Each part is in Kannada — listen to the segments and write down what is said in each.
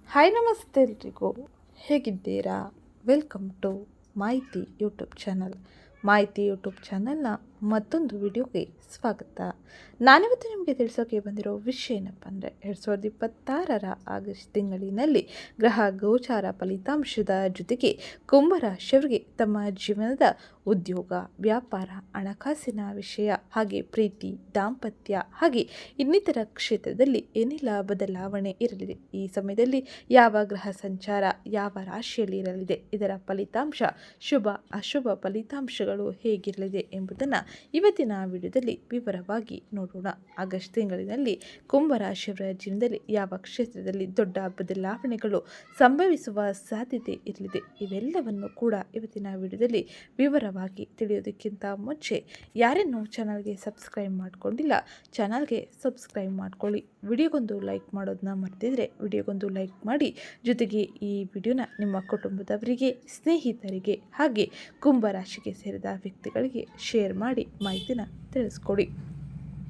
ಹಾಯ್ ನಮಸ್ತೆ ಎಲ್ರಿಗೂ ಹೇಗಿದ್ದೀರಾ? ವೆಲ್ಕಮ್ ಟು ಮಾಹಿತಿ ಯೂಟ್ಯೂಬ್ ಚಾನಲ್. ಮಾಹಿತಿ ಯೂಟ್ಯೂಬ್ ಚಾನಲ್ನ ಮತ್ತೊಂದು ವಿಡಿಯೋಗೆ ಸ್ವಾಗತ. ನಾನಿವತ್ತು ನಿಮಗೆ ತಿಳಿಸೋಕೆ ಬಂದಿರೋ ವಿಷಯ ಏನಪ್ಪ ಅಂದರೆ 2026 ಆಗಸ್ಟ್ ತಿಂಗಳಿನಲ್ಲಿ ಗ್ರಹ ಗೋಚಾರ ಫಲಿತಾಂಶದ ಜೊತೆಗೆ ಕುಂಭ ರಾಶಿಯವರಿಗೆ ತಮ್ಮ ಜೀವನದ ಉದ್ಯೋಗ, ವ್ಯಾಪಾರ, ಹಣಕಾಸಿನ ವಿಷಯ, ಹಾಗೆ ಪ್ರೀತಿ, ದಾಂಪತ್ಯ ಹಾಗೆ ಇನ್ನಿತರ ಕ್ಷೇತ್ರದಲ್ಲಿ ಏನೆಲ್ಲ ಬದಲಾವಣೆ ಇರಲಿದೆ, ಈ ಸಮಯದಲ್ಲಿ ಯಾವ ಗ್ರಹ ಸಂಚಾರ ಯಾವ ರಾಶಿಯಲ್ಲಿ ಇರಲಿದೆ, ಇದರ ಫಲಿತಾಂಶ ಶುಭ ಅಶುಭ ಫಲಿತಾಂಶಗಳು ಹೇಗಿರಲಿದೆ ಎಂಬುದನ್ನು ಇವತ್ತಿನ ವಿಡಿಯೋದಲ್ಲಿ ವಿವರವಾಗಿ ನೋಡೋಣ. ಆಗಸ್ಟ್ ತಿಂಗಳಿನಲ್ಲಿ ಕುಂಭ ರಾಶಿಯವರ ಜೀವನದಲ್ಲಿ ಯಾವ ಕ್ಷೇತ್ರದಲ್ಲಿ ದೊಡ್ಡ ಬದಲಾವಣೆಗಳು ಸಂಭವಿಸುವ ಸಾಧ್ಯತೆ ಇರಲಿದೆ, ಇವೆಲ್ಲವನ್ನು ಕೂಡ ಇವತ್ತಿನ ವಿಡಿಯೋದಲ್ಲಿ ವಿವರವಾಗಿ ತಿಳಿಯೋದಕ್ಕಿಂತ ಮುಂಚೆ ಯಾರೇನೂ ಚಾನಲ್ಗೆ ಸಬ್ಸ್ಕ್ರೈಬ್ ಮಾಡ್ಕೊಂಡಿಲ್ಲ ಚಾನಲ್ಗೆ ಸಬ್ಸ್ಕ್ರೈಬ್ ಮಾಡ್ಕೊಳ್ಳಿ. ವಿಡಿಯೋಗೊಂದು ಲೈಕ್ ಮಾಡೋದನ್ನ ಮರ್ತಿದ್ರೆ ವಿಡಿಯೋಗೊಂದು ಲೈಕ್ ಮಾಡಿ, ಜೊತೆಗೆ ಈ ವಿಡಿಯೋನ ನಿಮ್ಮ ಕುಟುಂಬದವರಿಗೆ, ಸ್ನೇಹಿತರಿಗೆ ಹಾಗೆ ಕುಂಭ ರಾಶಿಗೆ ಸೇರಿದ ವ್ಯಕ್ತಿಗಳಿಗೆ ಶೇರ್ ಮಾಡಿ ಮಾಹಿತಿನ ತಿಳಿಸ್ಕೊಡಿ.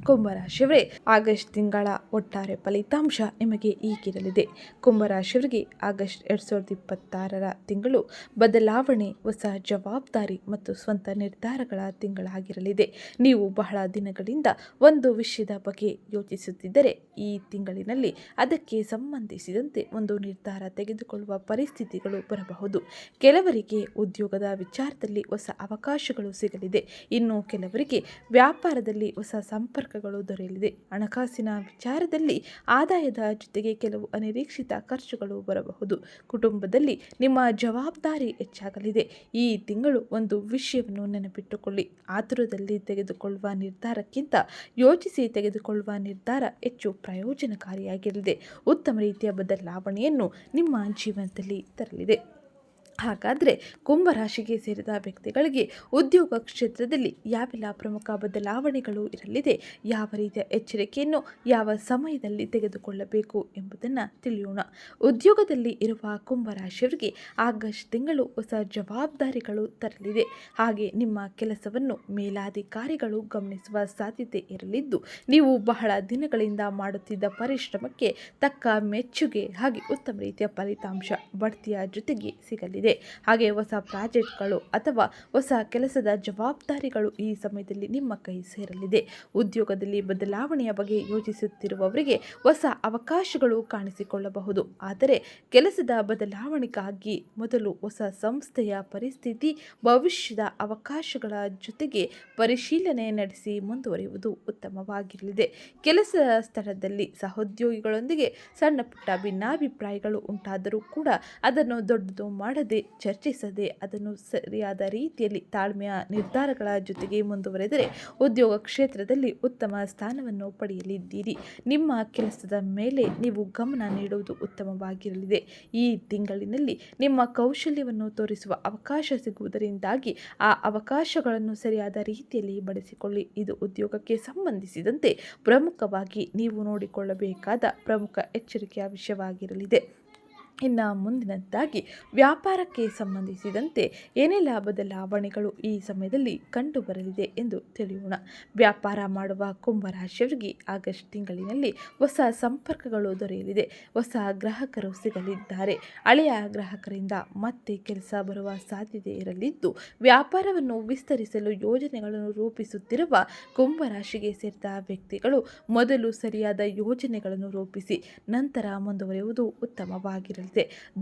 ಕುಂಭರಾಶಿಯವರೇ, ಆಗಸ್ಟ್ ತಿಂಗಳ ಒಟ್ಟಾರೆ ಫಲಿತಾಂಶ ನಿಮಗೆ ಈಗಿರಲಿದೆ. ಕುಂಭರಾಶಿಯವರಿಗೆ ಆಗಸ್ಟ್ 2026 ತಿಂಗಳು ಬದಲಾವಣೆ, ಹೊಸ ಜವಾಬ್ದಾರಿ ಮತ್ತು ಸ್ವಂತ ನಿರ್ಧಾರಗಳ ತಿಂಗಳಾಗಿರಲಿದೆ. ನೀವು ಬಹಳ ದಿನಗಳಿಂದ ಒಂದು ವಿಷಯದ ಬಗ್ಗೆ ಯೋಚಿಸುತ್ತಿದ್ದರೆ ಈ ತಿಂಗಳಿನಲ್ಲಿ ಅದಕ್ಕೆ ಸಂಬಂಧಿಸಿದಂತೆ ಒಂದು ನಿರ್ಧಾರ ತೆಗೆದುಕೊಳ್ಳುವ ಪರಿಸ್ಥಿತಿಗಳು ಬರಬಹುದು. ಕೆಲವರಿಗೆ ಉದ್ಯೋಗದ ವಿಚಾರದಲ್ಲಿ ಹೊಸ ಅವಕಾಶಗಳು ಸಿಗಲಿದೆ. ಇನ್ನು ಕೆಲವರಿಗೆ ವ್ಯಾಪಾರದಲ್ಲಿ ಹೊಸ ಸಂಪರ್ಕಗಳು ದೊರೆಯಲಿದೆ. ಹಣಕಾಸಿನ ವಿಚಾರದಲ್ಲಿ ಆದಾಯದ ಜೊತೆಗೆ ಕೆಲವು ಅನಿರೀಕ್ಷಿತ ಖರ್ಚುಗಳು ಬರಬಹುದು. ಕುಟುಂಬದಲ್ಲಿ ನಿಮ್ಮ ಜವಾಬ್ದಾರಿ ಹೆಚ್ಚಾಗಲಿದೆ. ಈ ತಿಂಗಳು ಒಂದು ವಿಷಯವನ್ನು ನೆನಪಿಟ್ಟುಕೊಳ್ಳಿ, ಆತುರದಲ್ಲಿ ತೆಗೆದುಕೊಳ್ಳುವ ನಿರ್ಧಾರಕ್ಕಿಂತ ಯೋಚಿಸಿ ತೆಗೆದುಕೊಳ್ಳುವ ನಿರ್ಧಾರ ಹೆಚ್ಚು ಪ್ರಯೋಜನಕಾರಿಯಾಗಿರಲಿದೆ. ಉತ್ತಮ ರೀತಿಯ ಬದಲಾವಣೆಯನ್ನು ನಿಮ್ಮ ಜೀವನದಲ್ಲಿ ತರಲಿದೆ. ಹಾಗಾದರೆ ಕುಂಭರಾಶಿಗೆ ಸೇರಿದ ವ್ಯಕ್ತಿಗಳಿಗೆ ಉದ್ಯೋಗ ಕ್ಷೇತ್ರದಲ್ಲಿ ಯಾವೆಲ್ಲ ಪ್ರಮುಖ ಬದಲಾವಣೆಗಳು ಇರಲಿದೆ, ಯಾವ ರೀತಿಯ ಎಚ್ಚರಿಕೆಯನ್ನು ಯಾವ ಸಮಯದಲ್ಲಿ ತೆಗೆದುಕೊಳ್ಳಬೇಕು ಎಂಬುದನ್ನು ತಿಳಿಯೋಣ. ಉದ್ಯೋಗದಲ್ಲಿ ಇರುವ ಕುಂಭರಾಶಿಯವರಿಗೆ ಆಗಸ್ಟ್ ತಿಂಗಳು ಹೊಸ ಜವಾಬ್ದಾರಿಗಳು ತರಲಿದೆ. ಹಾಗೆ ನಿಮ್ಮ ಕೆಲಸವನ್ನು ಮೇಲಾಧಿಕಾರಿಗಳು ಗಮನಿಸುವ ಸಾಧ್ಯತೆ ಇರಲಿದ್ದು, ನೀವು ಬಹಳ ದಿನಗಳಿಂದ ಮಾಡುತ್ತಿದ್ದ ಪರಿಶ್ರಮಕ್ಕೆ ತಕ್ಕ ಮೆಚ್ಚುಗೆ ಹಾಗೆ ಉತ್ತಮ ರೀತಿಯ ಫಲಿತಾಂಶ ಬಡ್ತಿಯ ಜೊತೆಗೆ ಸಿಗಲಿದೆ. ಹಾಗೆ ಹೊಸ ಪ್ರಾಜೆಕ್ಟ್ಗಳು ಅಥವಾ ಹೊಸ ಕೆಲಸದ ಜವಾಬ್ದಾರಿಗಳು ಈ ಸಮಯದಲ್ಲಿ ನಿಮ್ಮ ಕೈ ಸೇರಲಿದೆ. ಉದ್ಯೋಗದಲ್ಲಿ ಬದಲಾವಣೆಯ ಬಗ್ಗೆ ಯೋಚಿಸುತ್ತಿರುವವರಿಗೆ ಹೊಸ ಅವಕಾಶಗಳು ಕಾಣಿಸಿಕೊಳ್ಳಬಹುದು. ಆದರೆ ಕೆಲಸದ ಬದಲಾವಣೆಗಾಗಿ ಮೊದಲು ಹೊಸ ಸಂಸ್ಥೆಯ ಪರಿಸ್ಥಿತಿ, ಭವಿಷ್ಯದ ಅವಕಾಶಗಳ ಜೊತೆಗೆ ಪರಿಶೀಲನೆ ನಡೆಸಿ ಮುಂದುವರಿಯುವುದು ಉತ್ತಮವಾಗಿರಲಿದೆ. ಕೆಲಸ ಸ್ಥಳದಲ್ಲಿ ಸಹೋದ್ಯೋಗಿಗಳೊಂದಿಗೆ ಸಣ್ಣ ಪುಟ್ಟ ಭಿನ್ನಾಭಿಪ್ರಾಯಗಳು ಉಂಟಾದರೂ ಕೂಡ ಅದನ್ನು ದೊಡ್ಡದು ಮಾಡದೆ, ಚರ್ಚಿಸದೆ, ಅದನ್ನು ಸರಿಯಾದ ರೀತಿಯಲ್ಲಿ ತಾಳ್ಮೆಯ ನಿರ್ಧಾರಗಳ ಜೊತೆಗೆ ಮುಂದುವರೆದರೆ ಉದ್ಯೋಗ ಕ್ಷೇತ್ರದಲ್ಲಿ ಉತ್ತಮ ಸ್ಥಾನವನ್ನು ಪಡೆಯಲಿದ್ದೀರಿ. ನಿಮ್ಮ ಕೆಲಸದ ಮೇಲೆ ನೀವು ಗಮನ ನೀಡುವುದು ಉತ್ತಮವಾಗಿರಲಿದೆ. ಈ ತಿಂಗಳಿನಲ್ಲಿ ನಿಮ್ಮ ಕೌಶಲ್ಯವನ್ನು ತೋರಿಸುವ ಅವಕಾಶ ಸಿಗುವುದರಿಂದಾಗಿ ಆ ಅವಕಾಶಗಳನ್ನು ಸರಿಯಾದ ರೀತಿಯಲ್ಲಿ ಬಳಸಿಕೊಳ್ಳಿ. ಇದು ಉದ್ಯೋಗಕ್ಕೆ ಸಂಬಂಧಿಸಿದಂತೆ ಪ್ರಮುಖವಾಗಿ ನೀವು ನೋಡಿಕೊಳ್ಳಬೇಕಾದ ಪ್ರಮುಖ ಎಚ್ಚರಿಕೆಯ ವಿಷಯವಾಗಿರಲಿದೆ. ಇನ್ನು ಮುಂದಿನದ್ದಾಗಿ ವ್ಯಾಪಾರಕ್ಕೆ ಸಂಬಂಧಿಸಿದಂತೆ ಏನೆಲ್ಲ ಬದಲಾವಣೆಗಳು ಈ ಸಮಯದಲ್ಲಿ ಕಂಡುಬರಲಿದೆ ಎಂದು ತಿಳಿಯೋಣ. ವ್ಯಾಪಾರ ಮಾಡುವ ಕುಂಭರಾಶಿಯವರಿಗೆ ಆಗಸ್ಟ್ ತಿಂಗಳಿನಲ್ಲಿ ಹೊಸ ಸಂಪರ್ಕಗಳು ದೊರೆಯಲಿದೆ. ಹೊಸ ಗ್ರಾಹಕರು ಸಿಗಲಿದ್ದಾರೆ. ಹಳೆಯ ಗ್ರಾಹಕರಿಂದ ಮತ್ತೆ ಕೆಲಸ ಬರುವ ಸಾಧ್ಯತೆ ಇರಲಿದ್ದು, ವ್ಯಾಪಾರವನ್ನು ವಿಸ್ತರಿಸಲು ಯೋಜನೆಗಳನ್ನು ರೂಪಿಸುತ್ತಿರುವ ಕುಂಭರಾಶಿಗೆ ಸೇರಿದ ವ್ಯಕ್ತಿಗಳು ಮೊದಲು ಸರಿಯಾದ ಯೋಜನೆಗಳನ್ನು ರೂಪಿಸಿ ನಂತರ ಮುಂದುವರಿಯುವುದು ಉತ್ತಮವಾಗಿರಲಿದೆ.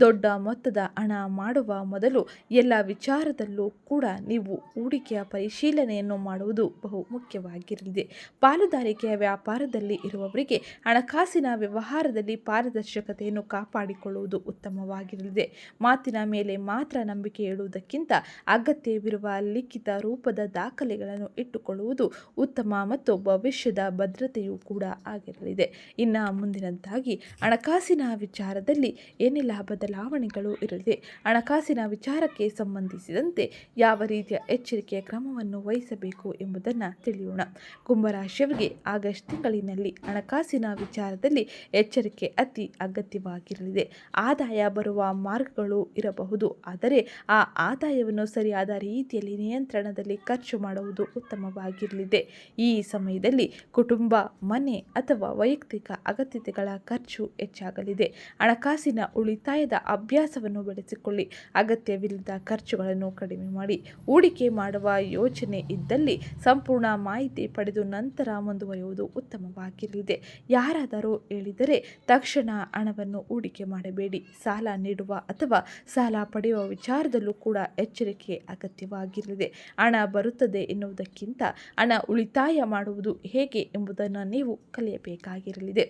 ದೊಡ್ಡ ಮೊತ್ತದ ಹಣ ಮಾಡುವ ಮೊದಲು ಎಲ್ಲ ವಿಚಾರದಲ್ಲೂ ಕೂಡ ನೀವು ಹೂಡಿಕೆಯ ಪರಿಶೀಲನೆಯನ್ನು ಮಾಡುವುದು ಬಹು ಮುಖ್ಯವಾಗಿರಲಿದೆ. ಪಾಲುದಾರಿಕೆಯ ವ್ಯಾಪಾರದಲ್ಲಿ ಇರುವವರಿಗೆ ಹಣಕಾಸಿನ ವ್ಯವಹಾರದಲ್ಲಿ ಪಾರದರ್ಶಕತೆಯನ್ನು ಕಾಪಾಡಿಕೊಳ್ಳುವುದು ಉತ್ತಮವಾಗಿರಲಿದೆ. ಮಾತಿನ ಮೇಲೆ ಮಾತ್ರ ನಂಬಿಕೆ ಇಡುವುದಕ್ಕಿಂತ ಅಗತ್ಯವಿರುವ ಲಿಖಿತ ರೂಪದ ದಾಖಲೆಗಳನ್ನು ಇಟ್ಟುಕೊಳ್ಳುವುದು ಉತ್ತಮ ಮತ್ತು ಭವಿಷ್ಯದ ಭದ್ರತೆಯೂ ಕೂಡ ಆಗಿರಲಿದೆ. ಇನ್ನು ಮುಂದಿನದ್ದಾಗಿ ಹಣಕಾಸಿನ ವಿಚಾರದಲ್ಲಿ ಏನೆಲ್ಲ ಬದಲಾವಣೆಗಳು ಇರಲಿದೆ, ಹಣಕಾಸಿನ ವಿಚಾರಕ್ಕೆ ಸಂಬಂಧಿಸಿದಂತೆ ಯಾವ ರೀತಿಯ ಎಚ್ಚರಿಕೆಯ ಕ್ರಮವನ್ನು ವಹಿಸಬೇಕು ಎಂಬುದನ್ನು ತಿಳಿಯೋಣ. ಕುಂಭರಾಶಿಯವರಿಗೆ ಆಗಸ್ಟ್ ತಿಂಗಳಿನಲ್ಲಿ ಹಣಕಾಸಿನ ವಿಚಾರದಲ್ಲಿ ಎಚ್ಚರಿಕೆ ಅತಿ ಅಗತ್ಯವಾಗಿರಲಿದೆ. ಆದಾಯ ಬರುವ ಮಾರ್ಗಗಳು ಇರಬಹುದು, ಆದರೆ ಆ ಆದಾಯವನ್ನು ಸರಿಯಾದ ರೀತಿಯಲ್ಲಿ ನಿಯಂತ್ರಣದಲ್ಲಿ ಖರ್ಚು ಮಾಡುವುದು ಉತ್ತಮವಾಗಿರಲಿದೆ. ಈ ಸಮಯದಲ್ಲಿ ಕುಟುಂಬ, ಮನೆ ಅಥವಾ ವೈಯಕ್ತಿಕ ಅಗತ್ಯತೆಗಳ ಖರ್ಚು ಹೆಚ್ಚಾಗಲಿದೆ. ಹಣಕಾಸಿನ ಉಳಿತಾಯದ ಅಭ್ಯಾಸವನ್ನು ಬೆಳೆಸಿಕೊಳ್ಳಿ. ಅಗತ್ಯವಿಲ್ಲದ ಖರ್ಚುಗಳನ್ನು ಕಡಿಮೆ ಮಾಡಿ. ಹೂಡಿಕೆ ಮಾಡುವ ಯೋಚನೆ ಇದ್ದಲ್ಲಿ ಸಂಪೂರ್ಣ ಮಾಹಿತಿ ಪಡೆದು ನಂತರ ಮುಂದುವರಿಯುವುದು ಉತ್ತಮವಾಗಿರಲಿದೆ. ಯಾರಾದರೂ ಹೇಳಿದರೆ ತಕ್ಷಣ ಹಣವನ್ನು ಹೂಡಿಕೆ ಮಾಡಬೇಡಿ. ಸಾಲ ನೀಡುವ ಅಥವಾ ಸಾಲ ಪಡೆಯುವ ವಿಚಾರದಲ್ಲೂ ಕೂಡ ಎಚ್ಚರಿಕೆ ಅಗತ್ಯವಾಗಿರಲಿದೆ. ಹಣ ಬರುತ್ತದೆ ಎನ್ನುವುದಕ್ಕಿಂತ ಹಣ ಉಳಿತಾಯ ಮಾಡುವುದು ಹೇಗೆ ಎಂಬುದನ್ನು ನೀವು ಕಲಿಯಬೇಕಾಗಿರಲಿದೆ.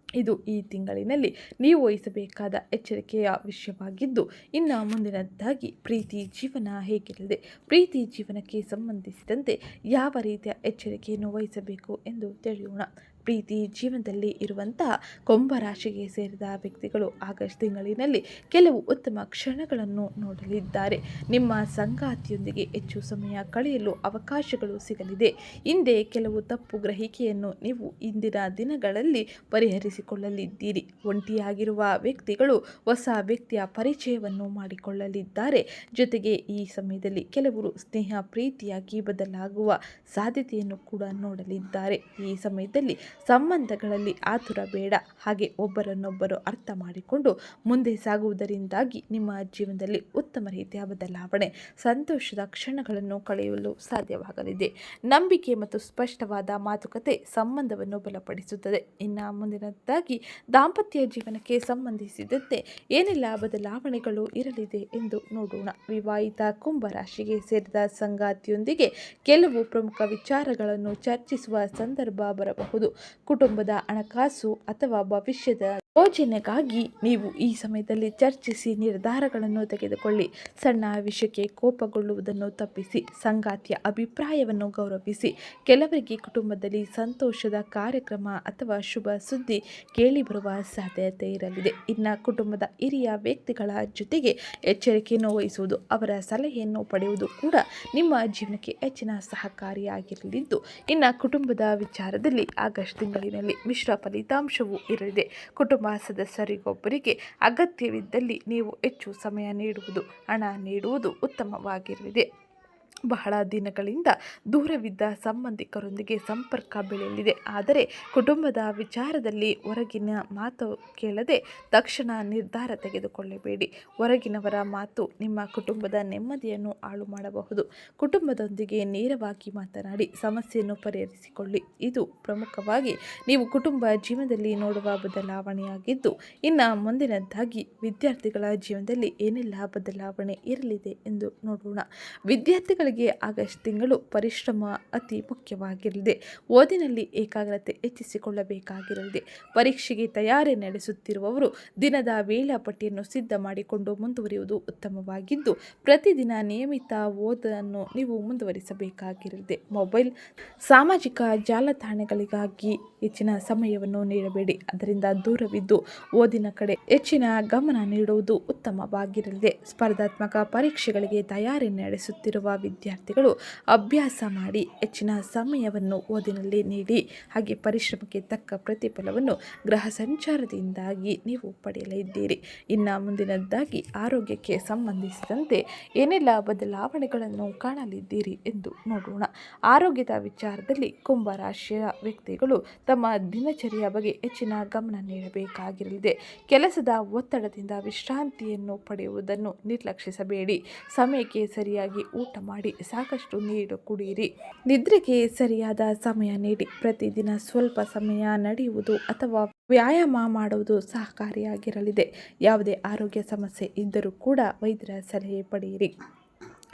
ಇದು ಈ ತಿಂಗಳಿನಲ್ಲಿ ನೀವು ವಹಿಸಬೇಕಾದ ಎಚ್ಚರಿಕೆಯ ವಿಷಯವಾಗಿದ್ದು, ಇನ್ನು ಮುಂದಿನದ್ದಾಗಿ ಪ್ರೀತಿ ಜೀವನ ಹೇಗಿರಲಿದೆ, ಪ್ರೀತಿ ಜೀವನಕ್ಕೆ ಸಂಬಂಧಿಸಿದಂತೆ ಯಾವ ರೀತಿಯ ಎಚ್ಚರಿಕೆಯನ್ನು ವಹಿಸಬೇಕು ಎಂದು ತಿಳಿಯೋಣ. ಪ್ರೀತಿ ಜೀವನದಲ್ಲಿ ಇರುವಂತಹ ಕುಂಭರಾಶಿಗೆ ಸೇರಿದ ವ್ಯಕ್ತಿಗಳು ಆಗಸ್ಟ್ ತಿಂಗಳಿನಲ್ಲಿ ಕೆಲವು ಉತ್ತಮ ಕ್ಷಣಗಳನ್ನು ನೋಡಲಿದ್ದಾರೆ. ನಿಮ್ಮ ಸಂಗಾತಿಯೊಂದಿಗೆ ಹೆಚ್ಚು ಸಮಯ ಕಳೆಯಲು ಅವಕಾಶಗಳು ಸಿಗಲಿದೆ. ಹಿಂದೆ ಕೆಲವು ತಪ್ಪು ಗ್ರಹಿಕೆಯನ್ನು ನೀವು ಇಂದಿನ ದಿನಗಳಲ್ಲಿ ಪರಿಹರಿಸಿಕೊಳ್ಳಲಿದ್ದೀರಿ. ಒಂಟಿಯಾಗಿರುವ ವ್ಯಕ್ತಿಗಳು ಹೊಸ ವ್ಯಕ್ತಿಯ ಪರಿಚಯವನ್ನು ಮಾಡಿಕೊಳ್ಳಲಿದ್ದಾರೆ. ಜೊತೆಗೆ ಈ ಸಮಯದಲ್ಲಿ ಕೆಲವರು ಸ್ನೇಹ ಪ್ರೀತಿಯಾಗಿ ಬದಲಾಗುವ ಸಾಧ್ಯತೆಯನ್ನು ಕೂಡ ನೋಡಲಿದ್ದಾರೆ. ಈ ಸಮಯದಲ್ಲಿ ಸಂಬಂಧಗಳಲ್ಲಿ ಆತುರ ಬೇಡ. ಹಾಗೆ ಒಬ್ಬರನ್ನೊಬ್ಬರು ಅರ್ಥ ಮಾಡಿಕೊಂಡು ಮುಂದೆ ಸಾಗುವುದರಿಂದಾಗಿ ನಿಮ್ಮ ಜೀವನದಲ್ಲಿ ಉತ್ತಮ ರೀತಿಯ ಬದಲಾವಣೆ, ಸಂತೋಷದ ಕ್ಷಣಗಳನ್ನು ಕಳೆಯಲು ಸಾಧ್ಯವಾಗಲಿದೆ. ನಂಬಿಕೆ ಮತ್ತು ಸ್ಪಷ್ಟವಾದ ಮಾತುಕತೆ ಸಂಬಂಧವನ್ನು ಬಲಪಡಿಸುತ್ತದೆ. ಇನ್ನು ಮುಂದಿನದ್ದಾಗಿ ದಾಂಪತ್ಯ ಜೀವನಕ್ಕೆ ಸಂಬಂಧಿಸಿದಂತೆ ಏನೆಲ್ಲ ಬದಲಾವಣೆಗಳು ಇರಲಿದೆ ಎಂದು ನೋಡೋಣ. ವಿವಾಹಿತ ಕುಂಭರಾಶಿಗೆ ಸೇರಿದ ಸಂಗಾತಿಯೊಂದಿಗೆ ಕೆಲವು ಪ್ರಮುಖ ವಿಚಾರಗಳನ್ನು ಚರ್ಚಿಸುವ ಸಂದರ್ಭ ಬರಬಹುದು. ಕುಟುಂಬದ ಹಣಕಾಸು ಅಥವಾ ಭವಿಷ್ಯದ ಯೋಜನೆಗಾಗಿ ನೀವು ಈ ಸಮಯದಲ್ಲಿ ಚರ್ಚಿಸಿ ನಿರ್ಧಾರಗಳನ್ನು ತೆಗೆದುಕೊಳ್ಳಿ. ಸಣ್ಣ ವಿಷಯಕ್ಕೆ ಕೋಪಗೊಳ್ಳುವುದನ್ನು ತಪ್ಪಿಸಿ ಸಂಗಾತಿಯ ಅಭಿಪ್ರಾಯವನ್ನು ಗೌರವಿಸಿ. ಕೆಲವರಿಗೆ ಕುಟುಂಬದಲ್ಲಿ ಸಂತೋಷದ ಕಾರ್ಯಕ್ರಮ ಅಥವಾ ಶುಭ ಸುದ್ದಿ ಕೇಳಿಬರುವ ಸಾಧ್ಯತೆ ಇರಲಿದೆ. ಇನ್ನು ಕುಟುಂಬದ ಹಿರಿಯ ವ್ಯಕ್ತಿಗಳ ಜೊತೆಗೆ ಎಚ್ಚರಿಕೆಯನ್ನು ವಹಿಸುವುದು, ಅವರ ಸಲಹೆಯನ್ನು ಪಡೆಯುವುದು ಕೂಡ ನಿಮ್ಮ ಜೀವನಕ್ಕೆ ಹೆಚ್ಚಿನ ಸಹಕಾರಿಯಾಗಿರಲಿದ್ದು, ಇನ್ನು ಕುಟುಂಬದ ವಿಚಾರದಲ್ಲಿ ಆಗಸ್ಟ್ ತಿಂಗಳಿನಲ್ಲಿ ಮಿಶ್ರ ಫಲಿತಾಂಶವೂ ಇರಲಿದೆ. ಕುಟುಂಬ ಸದಸ್ಯರಿಗೊಬ್ಬರಿಗೆ ಅಗತ್ಯವಿದ್ದಲ್ಲಿ ನೀವು ಹೆಚ್ಚು ಸಮಯ ನೀಡುವುದು, ಹಣ ನೀಡುವುದು ಉತ್ತಮವಾಗಿರಲಿದೆ. ಬಹಳ ದಿನಗಳಿಂದ ದೂರವಿದ್ದ ಸಂಬಂಧಿಕರೊಂದಿಗೆ ಸಂಪರ್ಕ ಬೆಳೆಯಲಿದೆ. ಆದರೆ ಕುಟುಂಬದ ವಿಚಾರದಲ್ಲಿ ಹೊರಗಿನ ಮಾತು ಕೇಳದೆ ತಕ್ಷಣ ನಿರ್ಧಾರ ತೆಗೆದುಕೊಳ್ಳಬೇಡಿ. ಹೊರಗಿನವರ ಮಾತು ನಿಮ್ಮ ಕುಟುಂಬದ ನೆಮ್ಮದಿಯನ್ನು ಹಾಳು ಮಾಡಬಹುದು. ಕುಟುಂಬದೊಂದಿಗೆ ನೇರವಾಗಿ ಮಾತನಾಡಿ ಸಮಸ್ಯೆಯನ್ನು ಪರಿಹರಿಸಿಕೊಳ್ಳಿ. ಇದು ಪ್ರಮುಖವಾಗಿ ನೀವು ಕುಟುಂಬ ಜೀವನದಲ್ಲಿ ನೋಡುವ ಬದಲಾವಣೆಯಾಗಿದ್ದು, ಇನ್ನು ಮುಂದಿನದ್ದಾಗಿ ವಿದ್ಯಾರ್ಥಿಗಳ ಜೀವನದಲ್ಲಿ ಏನೆಲ್ಲ ಬದಲಾವಣೆ ಇರಲಿದೆ ಎಂದು ನೋಡೋಣ. ವಿದ್ಯಾರ್ಥಿಗಳಿಗೆ ಆಗಸ್ಟ್ ತಿಂಗಳು ಪರಿಶ್ರಮ ಅತಿ ಮುಖ್ಯವಾಗಿರಲಿದೆ. ಓದಿನಲ್ಲಿ ಏಕಾಗ್ರತೆ ಹೆಚ್ಚಿಸಿಕೊಳ್ಳಬೇಕಾಗಿರಲಿದೆ. ಪರೀಕ್ಷೆಗೆ ತಯಾರಿ ನಡೆಸುತ್ತಿರುವವರು ದಿನದ ವೇಳಾಪಟ್ಟಿಯನ್ನು ಸಿದ್ಧ ಮಾಡಿಕೊಂಡು ಮುಂದುವರಿಯುವುದು ಉತ್ತಮವಾಗಿದ್ದು, ಪ್ರತಿದಿನ ನಿಯಮಿತ ಓದನ್ನು ನೀವು ಮುಂದುವರಿಸಬೇಕಾಗಿರಲಿದೆ. ಮೊಬೈಲ್, ಸಾಮಾಜಿಕ ಜಾಲತಾಣಗಳಿಗಾಗಿ ಹೆಚ್ಚಿನ ಸಮಯವನ್ನು ನೀಡಬೇಡಿ. ಅದರಿಂದ ದೂರವಿದ್ದು ಓದಿನ ಕಡೆ ಹೆಚ್ಚಿನ ಗಮನ ನೀಡುವುದು ಉತ್ತಮವಾಗಿರಲಿದೆ. ಸ್ಪರ್ಧಾತ್ಮಕ ಪರೀಕ್ಷೆಗಳಿಗೆ ತಯಾರಿ ನಡೆಸುತ್ತಿರುವ ವಿದ್ಯಾರ್ಥಿಗಳು ಅಭ್ಯಾಸ ಮಾಡಿ ಹೆಚ್ಚಿನ ಸಮಯವನ್ನು ಓದಿನಲ್ಲಿ ನೀಡಿ. ಹಾಗೆ ಪರಿಶ್ರಮಕ್ಕೆ ತಕ್ಕ ಪ್ರತಿಫಲವನ್ನು ಗ್ರಹ ಸಂಚಾರದಿಂದಾಗಿ ನೀವು ಪಡೆಯಲಿದ್ದೀರಿ. ಇನ್ನು ಮುಂದಿನದ್ದಾಗಿ ಆರೋಗ್ಯಕ್ಕೆ ಸಂಬಂಧಿಸಿದಂತೆ ಏನೆಲ್ಲ ಬದಲಾವಣೆಗಳನ್ನು ಕಾಣಲಿದ್ದೀರಿ ಎಂದು ನೋಡೋಣ. ಆರೋಗ್ಯದ ವಿಚಾರದಲ್ಲಿ ಕುಂಭರಾಶಿಯ ವ್ಯಕ್ತಿಗಳು ತಮ್ಮ ದಿನಚರಿಯ ಬಗ್ಗೆ ಹೆಚ್ಚಿನ ಗಮನ ನೀಡಬೇಕಾಗಿರಲಿದೆ. ಕೆಲಸದ ಒತ್ತಡದಿಂದ ವಿಶ್ರಾಂತಿಯನ್ನು ಪಡೆಯುವುದನ್ನು ನಿರ್ಲಕ್ಷಿಸಬೇಡಿ. ಸಮಯಕ್ಕೆ ಸರಿಯಾಗಿ ಊಟ ಮಾಡಿ, ಸಾಕಷ್ಟು ನೀರು ಕುಡಿಯಿರಿ. ನಿದ್ರೆಗೆ ಸರಿಯಾದ ಸಮಯ ನೀಡಿ. ಪ್ರತಿದಿನ ಸ್ವಲ್ಪ ಸಮಯ ನಡೆಯುವುದು ಅಥವಾ ವ್ಯಾಯಾಮ ಮಾಡುವುದು ಸಹಕಾರಿಯಾಗಿರಲಿದೆ. ಯಾವುದೇ ಆರೋಗ್ಯ ಸಮಸ್ಯೆ ಇದ್ದರೂ ಕೂಡ ವೈದ್ಯರ ಸಲಹೆ ಪಡೆಯಿರಿ.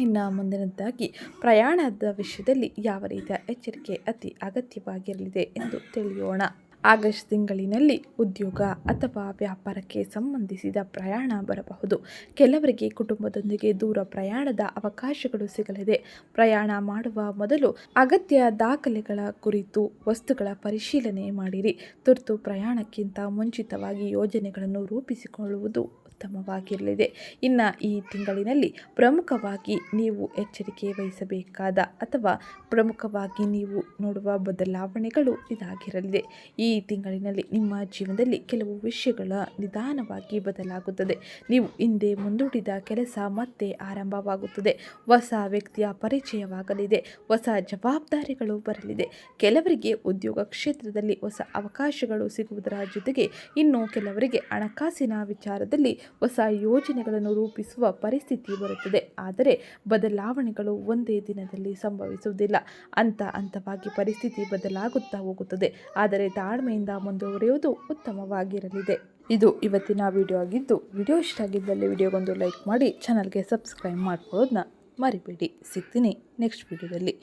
ಇನ್ನು ಮುಂದಿನದ್ದಾಗಿ ಪ್ರಯಾಣದ ವಿಷಯದಲ್ಲಿ ಯಾವ ರೀತಿಯ ಎಚ್ಚರಿಕೆ ಅತಿ ಅಗತ್ಯವಾಗಿರಲಿದೆ ಎಂದು ತಿಳಿಯೋಣ. ಆಗಸ್ಟ್ ತಿಂಗಳಿನಲ್ಲಿ ಉದ್ಯೋಗ ಅಥವಾ ವ್ಯಾಪಾರಕ್ಕೆ ಸಂಬಂಧಿಸಿದ ಪ್ರಯಾಣ ಬರಬಹುದು. ಕೆಲವರಿಗೆ ಕುಟುಂಬದೊಂದಿಗೆ ದೂರ ಪ್ರಯಾಣದ ಅವಕಾಶಗಳು ಸಿಗಲಿದೆ. ಪ್ರಯಾಣ ಮಾಡುವ ಮೊದಲು ಅಗತ್ಯ ದಾಖಲೆಗಳ ಕುರಿತು ವಸ್ತುಗಳ ಪರಿಶೀಲನೆ ಮಾಡಿರಿ. ತುರ್ತು ಪ್ರಯಾಣಕ್ಕಿಂತ ಮುಂಚಿತವಾಗಿ ಯೋಜನೆಗಳನ್ನು ರೂಪಿಸಿಕೊಳ್ಳುವುದು ಉತ್ತಮವಾಗಿರಲಿದೆ. ಇನ್ನು ಈ ತಿಂಗಳಿನಲ್ಲಿ ಪ್ರಮುಖವಾಗಿ ನೀವು ಎಚ್ಚರಿಕೆ ವಹಿಸಬೇಕಾದ ಅಥವಾ ಪ್ರಮುಖವಾಗಿ ನೀವು ನೋಡುವ ಬದಲಾವಣೆಗಳು ಇದಾಗಿರಲಿದೆ. ಈ ತಿಂಗಳಿನಲ್ಲಿ ನಿಮ್ಮ ಜೀವನದಲ್ಲಿ ಕೆಲವು ವಿಷಯಗಳ ನಿಧಾನವಾಗಿ ಬದಲಾಗುತ್ತದೆ. ನೀವು ಹಿಂದೆ ಮುಂದೂಡಿದ ಕೆಲಸ ಮತ್ತೆ ಆರಂಭವಾಗುತ್ತದೆ. ಹೊಸ ವ್ಯಕ್ತಿಯ ಪರಿಚಯವಾಗಲಿದೆ. ಹೊಸ ಜವಾಬ್ದಾರಿಗಳು ಬರಲಿದೆ. ಕೆಲವರಿಗೆ ಉದ್ಯೋಗ ಕ್ಷೇತ್ರದಲ್ಲಿ ಹೊಸ ಅವಕಾಶಗಳು ಸಿಗುವುದರ ಜೊತೆಗೆ ಇನ್ನು ಕೆಲವರಿಗೆ ಹಣಕಾಸಿನ ವಿಚಾರದಲ್ಲಿ ಹೊಸ ಯೋಜನೆಗಳನ್ನು ರೂಪಿಸುವ ಪರಿಸ್ಥಿತಿ ಬರುತ್ತದೆ. ಆದರೆ ಬದಲಾವಣೆಗಳು ಒಂದೇ ದಿನದಲ್ಲಿ ಸಂಭವಿಸುವುದಿಲ್ಲ. ಹಂತವಾಗಿ ಪರಿಸ್ಥಿತಿ ಬದಲಾಗುತ್ತಾ ಹೋಗುತ್ತದೆ. ಆದರೆ ತಾಳ್ಮೆಯಿಂದ ಮುಂದುವರಿಯುವುದು ಉತ್ತಮವಾಗಿರಲಿದೆ. ಇದು ಇವತ್ತಿನ ವಿಡಿಯೋ ಆಗಿದ್ದು, ವಿಡಿಯೋ ಇಷ್ಟ ಆಗಿದ್ದಲ್ಲಿ ವಿಡಿಯೋಗೊಂದು ಲೈಕ್ ಮಾಡಿ ಚಾನಲ್ಗೆ ಸಬ್ಸ್ಕ್ರೈಬ್ ಮಾಡ್ಕೊಳ್ಳೋದನ್ನ ಮರಿಬೇಡಿ. ಸಿಗ್ತೀನಿ ನೆಕ್ಸ್ಟ್ ವಿಡಿಯೋದಲ್ಲಿ.